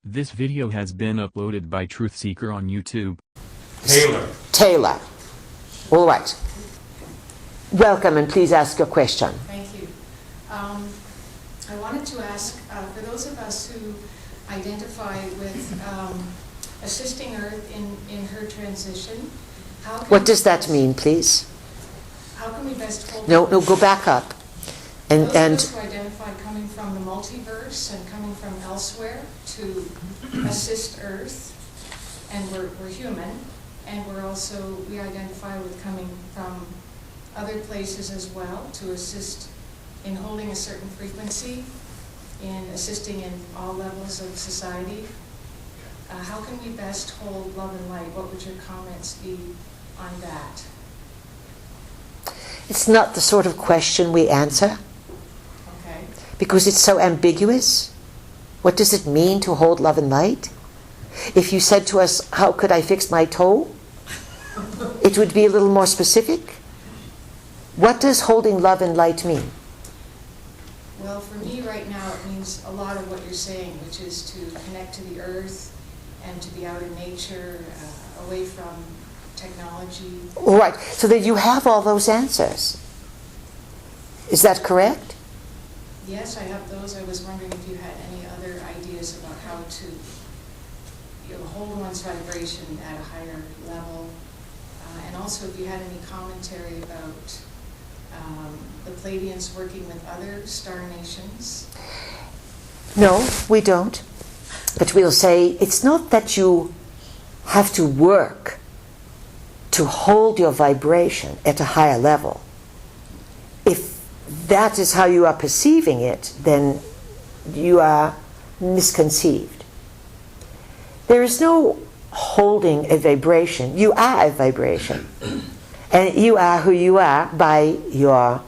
This video has been uploaded by Truth Seeker on YouTube. Taylor. All right. Welcome, and please ask your question. Thank you. I wanted to ask, for those of us who identify with assisting Earth in her transition, how can What does that mean, please? How can we best hold... No, go back up. Those of us who identify coming from the multiverse and coming from elsewhere to assist Earth, and we're human, and we identify with coming from other places as well to assist in holding a certain frequency, in assisting in all levels of society. How can we best hold love and light? What would your comments be on that? It's not the sort of question we answer. Okay. Because it's so ambiguous. What does it mean to hold love and light? If you said to us, how could I fix my toe? It would be a little more specific. What does holding love and light mean? Well, for me right now, it means a lot of what you're saying, which is to connect to the earth and to be out in nature, away from technology. All right, so that you have all those answers. Is that correct? Yes, I have those. I was wondering if you had any other ideas about how to hold one's vibration at a higher level. And also if you had any commentary about the Pleiadians working with other star nations. No, we don't. But we'll say it's not that you have to work to hold your vibration at a higher level. If that is how you are perceiving it, then you are misconceived. There is no holding a vibration. You are a vibration. And you are who you are by your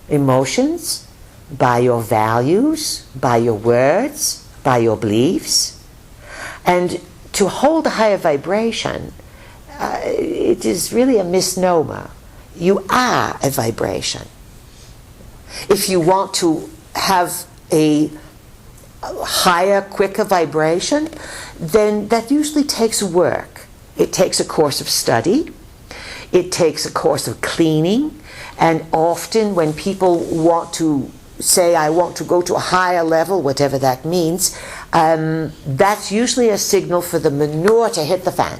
emotions, by your values, by your words, by your beliefs. And to hold a higher vibration, it is really a misnomer. You are a vibration. If you want to have a higher, quicker vibration, then that usually takes work. It takes a course of study. It takes a course of cleaning. And often when people want to say, I want to go to a higher level, whatever that means, that's usually a signal for the manure to hit the fan.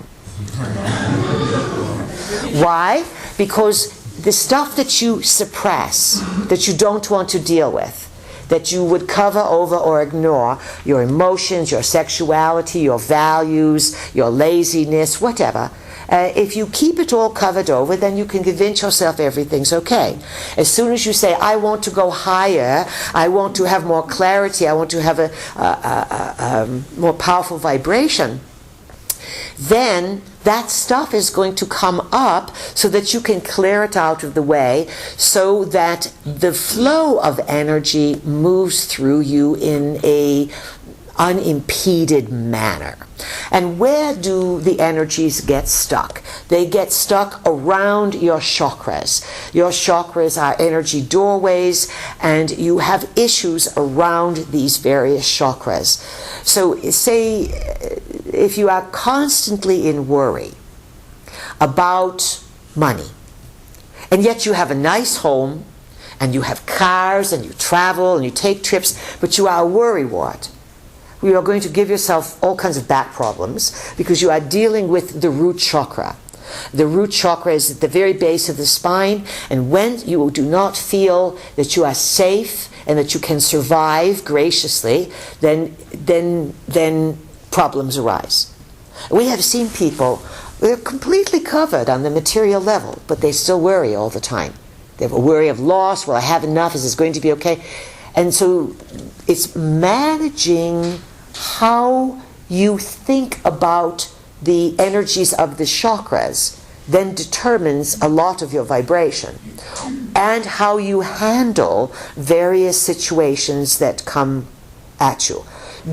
Why? Because the stuff that you suppress, that you don't want to deal with, that you would cover over or ignore, your emotions, your sexuality, your values, your laziness, whatever, if you keep it all covered over, then you can convince yourself everything's okay. As soon as you say, I want to go higher, I want to have more clarity, I want to have a more powerful vibration, then that stuff is going to come up so that you can clear it out of the way, so that the flow of energy moves through you in a unimpeded manner. And where do the energies get stuck? They get stuck around your chakras. Your chakras are energy doorways, and you have issues around these various chakras. So say if you are constantly in worry about money, and yet you have a nice home, and you have cars, and you travel, and you take trips, but you are a worrywart, you are going to give yourself all kinds of back problems because you are dealing with the root chakra. The root chakra is at the very base of the spine, and when you do not feel that you are safe and that you can survive graciously, then problems arise. We have seen people, they're completely covered on the material level, but they still worry all the time. They have a worry of loss. Will I have enough? Is this going to be okay? And so it's managing how you think about the energies of the chakras then determines a lot of your vibration, and how you handle various situations that come at you.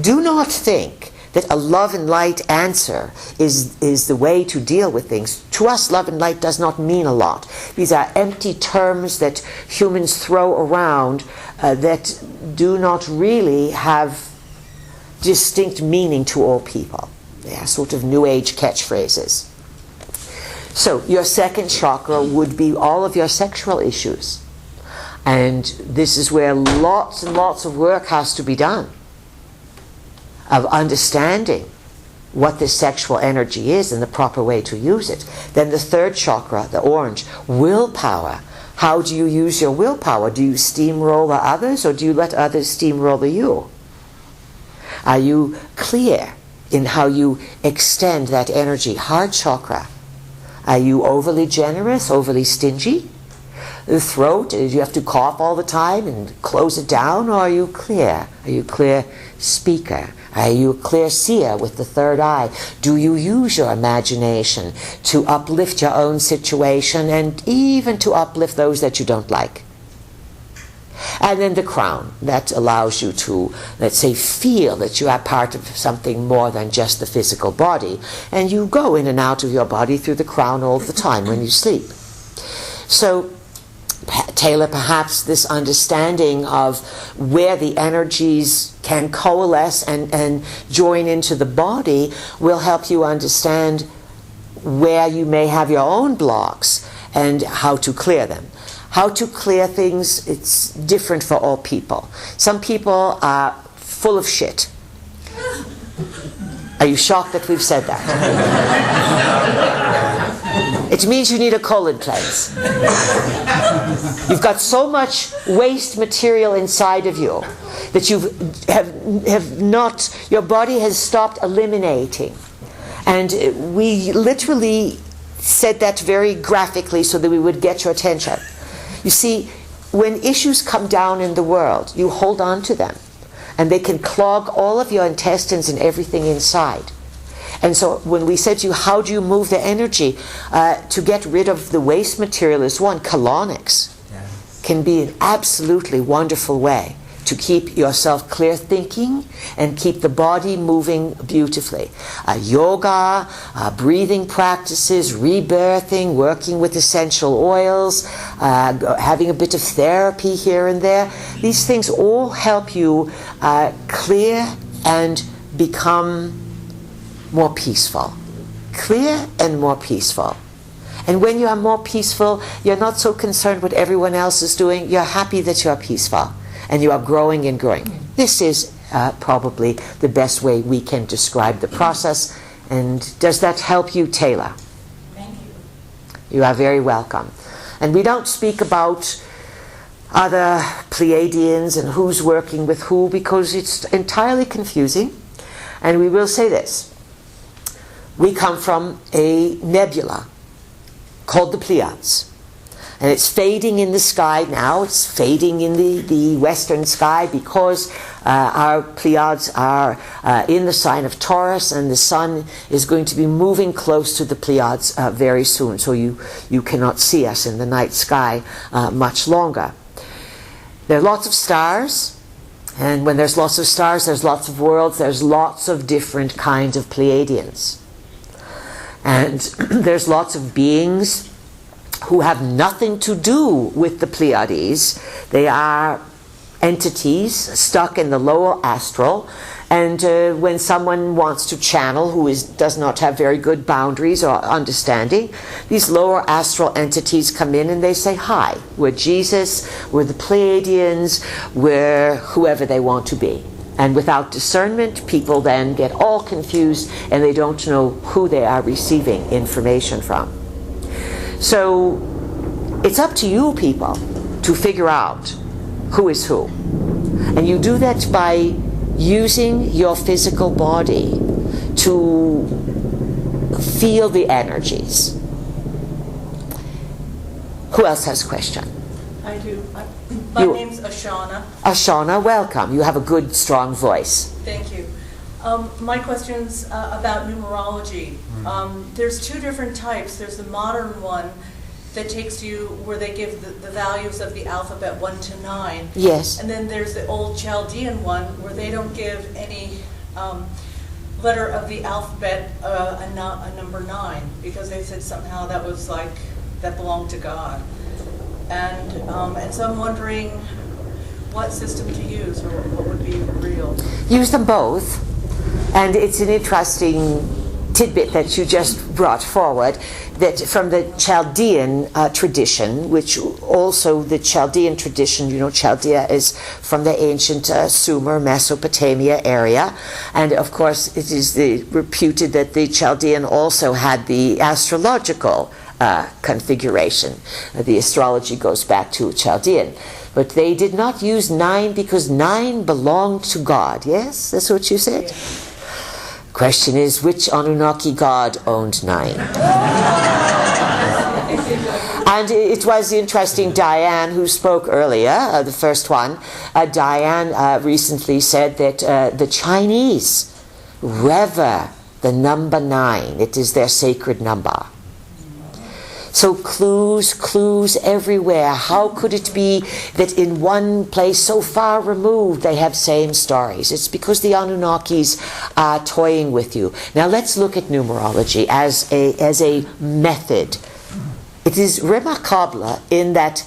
Do not think that a love and light answer is the way to deal with things. To us, love and light does not mean a lot. These are empty terms that humans throw around that do not really have distinct meaning to all people. They are sort of New Age catchphrases. So your second chakra would be all of your sexual issues. And this is where lots and lots of work has to be done, of understanding what this sexual energy is and the proper way to use it. Then the third chakra, the orange, willpower. How do you use your willpower? Do you steamroller others, or do you let others steamroller you? Are you clear in how you extend that energy? Heart chakra. Are you overly generous, overly stingy? The throat, do you have to cough all the time and close it down, or are you clear? Are you a clear speaker? Are you a clear seer with the third eye? Do you use your imagination to uplift your own situation and even to uplift those that you don't like? And then the crown, that allows you to, let's say, feel that you are part of something more than just the physical body. And you go in and out of your body through the crown all the time when you sleep. So, Taylor, perhaps this understanding of where the energies can coalesce and join into the body will help you understand where you may have your own blocks and how to clear them. How to clear things, it's different for all people. Some people are full of shit. Are you shocked that we've said that? It means you need a colon cleanse. You've got so much waste material inside of you that you have not, your body has stopped eliminating. And we literally said that very graphically so that we would get your attention. You see, when issues come down in the world, you hold on to them. And they can clog all of your intestines and everything inside. And so when we said to you, how do you move the energy to get rid of the waste material is one. Colonics can be an absolutely wonderful way to keep yourself clear thinking and keep the body moving beautifully. Yoga, breathing practices, rebirthing, working with essential oils, having a bit of therapy here and there. These things all help you clear and become more peaceful. Clear and more peaceful. And when you are more peaceful, you're not so concerned what everyone else is doing. You're happy that you're peaceful. And you are growing and growing. This is probably the best way we can describe the process. And does that help you, Taylor? Thank you. You are very welcome. And we don't speak about other Pleiadians and who's working with who because it's entirely confusing. And we will say this. We come from a nebula called the Pleiades. And it's fading in the sky now. It's fading in the western sky because our Pleiades are in the sign of Taurus, and the sun is going to be moving close to the Pleiades very soon. So you cannot see us in the night sky much longer. There are lots of stars. And when there's lots of stars, there's lots of worlds. There's lots of different kinds of Pleiadians. And there's lots of beings who have nothing to do with the Pleiades. They are entities stuck in the lower astral, and when someone wants to channel who does not have very good boundaries or understanding, these lower astral entities come in and they say, hi, we're Jesus, we're the Pleiadians, we're whoever they want to be. And without discernment, people then get all confused and they don't know who they are receiving information from. So it's up to you people to figure out who is who. And you do that by using your physical body to feel the energies. Who else has a question? I do. My name's Ashana. Ashana, welcome. You have a good, strong voice. Thank you. My question's about numerology. There's two different types. There's the modern one that takes you where they give the values of the alphabet 1 to 9. Yes. And then there's the old Chaldean one where they don't give any letter of the alphabet a number 9 because they said somehow that was like, that belonged to God. And so I'm wondering what system to use or what would be real. Use them both. And it's an interesting tidbit that you just brought forward, that from the Chaldean tradition, which also the Chaldean tradition, Chaldea is from the ancient Sumer, Mesopotamia area, and of course it is reputed that the Chaldean also had the astrological configuration. The astrology goes back to Chaldean. But they did not use 9 because 9 belonged to God. Yes? That's what you said? Yeah. Question is, which Anunnaki god owned 9? And it was interesting, Diane, who spoke earlier, the first one, Diane recently said that the Chinese revere the number 9. It is their sacred number. So clues everywhere. How could it be that in one place so far removed they have same stories? It's because the Anunnakis are toying with you. Now let's look at numerology as a method. It is remarkable in that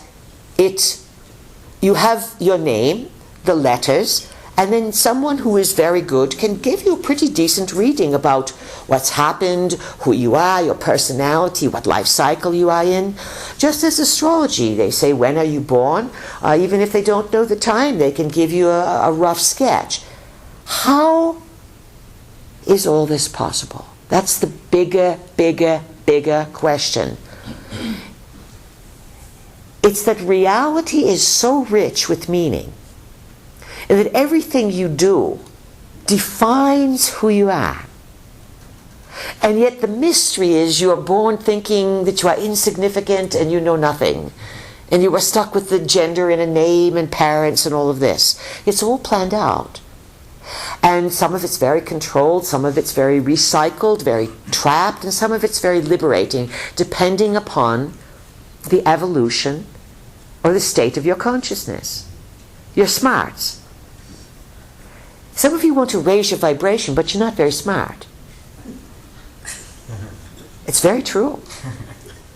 you have your name, the letters, and then someone who is very good can give you a pretty decent reading about what's happened, who you are, your personality, what life cycle you are in. Just as astrology, they say, when are you born? Even if they don't know the time, they can give you a rough sketch. How is all this possible? That's the bigger question. It's that reality is so rich with meaning, and that everything you do defines who you are. And yet the mystery is you are born thinking that you are insignificant and you know nothing. And you are stuck with the gender and a name and parents and all of this. It's all planned out. And some of it's very controlled, some of it's very recycled, very trapped, and some of it's very liberating, depending upon the evolution or the state of your consciousness, your smarts. Some of you want to raise your vibration, but you're not very smart. It's very true.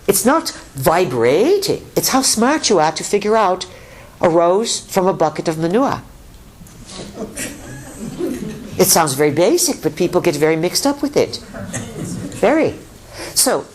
It's not vibrating. It's how smart you are to figure out a rose from a bucket of manure. It sounds very basic, but people get very mixed up with it. Very. So,